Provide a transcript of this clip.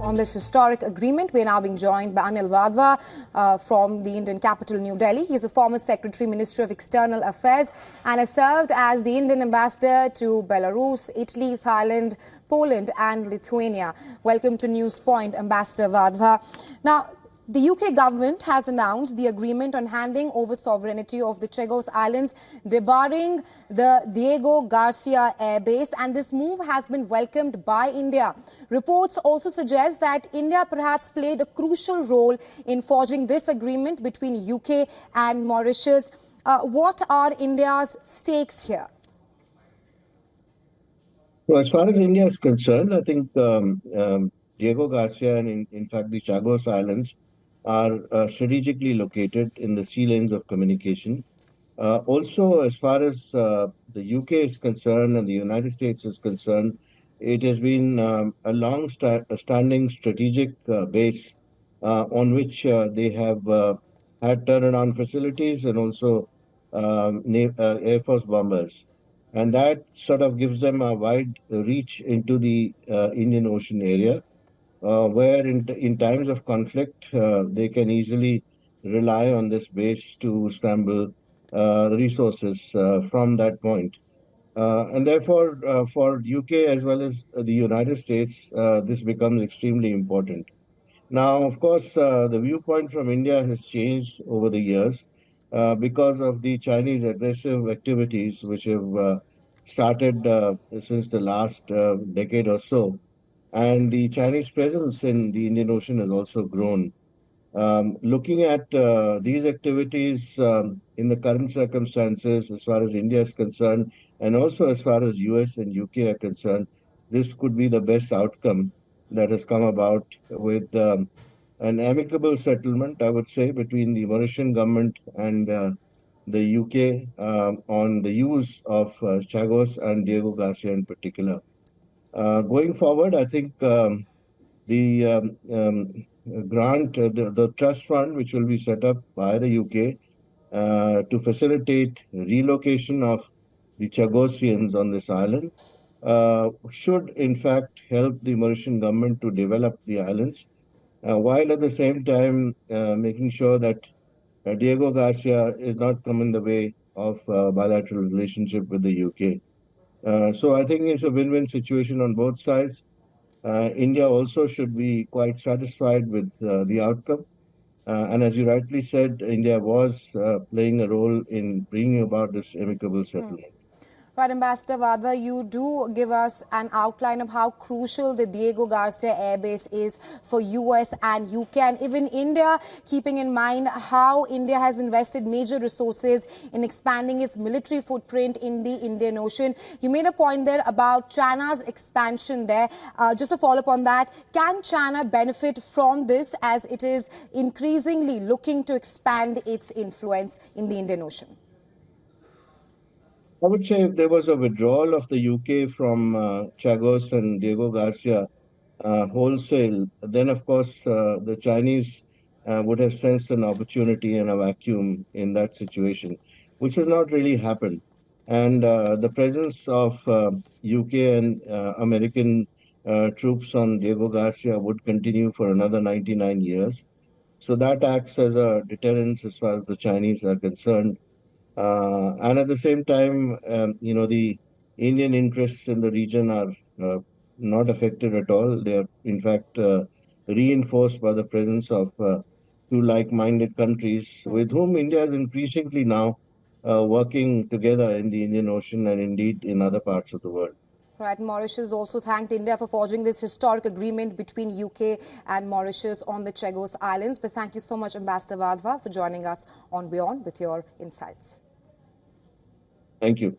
on this historic agreement. We are now being joined by Anil Vadva from the Indian capital, New Delhi. He is a former Secretary, Ministry of External Affairs, and has served as the Indian ambassador to Belarus, Italy, Thailand, Poland and Lithuania. Welcome to Newspoint, Ambassador Vadva. Now, the UK government has announced the agreement on handing over sovereignty of the Chagos Islands, debarring the Diego Garcia airbase, and this move has been welcomed by India. Reports also suggest that India perhaps played a crucial role in forging this agreement between UK and Mauritius. What are India's stakes here? So as far as India is concerned, I think Diego Garcia and in fact the Chagos Islands are strategically located in the sea lanes of communication. Also, as far as the UK is concerned and the United States is concerned, it has been a long-standing strategic base on which they have had turnaround facilities and also Air Force bombers. And that sort of gives them a wide reach into the Indian Ocean area, where in times of conflict, they can easily rely on this base to scramble the resources from that point. And therefore, for UK as well as the United States, this becomes extremely important. Now, of course, the viewpoint from India has changed over the years because of the Chinese aggressive activities, which have started since the last decade or so. And the Chinese presence in the Indian Ocean has also grown. Looking at these activities in the current circumstances, as far as India is concerned, and also as far as US and UK are concerned, this could be the best outcome that has come about with an amicable settlement, I would say, between the Mauritian government and the UK on the use of Chagos and Diego Garcia in particular. Going forward, I think the grant, the trust fund, which will be set up by the UK to facilitate relocation of the Chagosians on this island, should in fact help the Mauritian government to develop the islands, while at the same time making sure that Diego Garcia is not come in the way of bilateral relationship with the UK. So I think it's a win-win situation on both sides. India also should be quite satisfied with the outcome. And as you rightly said, India was playing a role in bringing about this amicable settlement. Right, Ambassador Vadva, you do give us an outline of how crucial the Diego Garcia airbase is for US and UK and even India, keeping in mind how India has invested major resources in expanding its military footprint in the Indian Ocean. You made a point there about China's expansion there. Just to follow up on that, can China benefit from this as it is increasingly looking to expand its influence in the Indian Ocean? I would say if there was a withdrawal of the UK from Chagos and Diego Garcia wholesale, then of course the Chinese would have sensed an opportunity and a vacuum in that situation, which has not really happened. And the presence of UK and American troops on Diego Garcia would continue for another 99 years. So that acts as a deterrence as far as the Chinese are concerned. And at the same time, the Indian interests in the region are not affected at all. They are, in fact, reinforced by the presence of two like-minded countries with whom India is increasingly now working together in the Indian Ocean and indeed in other parts of the world. Right, Mauritius also thanked India for forging this historic agreement between UK and Mauritius on the Chagos Islands. But thank you so much, Ambassador Vadva, for joining us on WION with your insights. Thank you.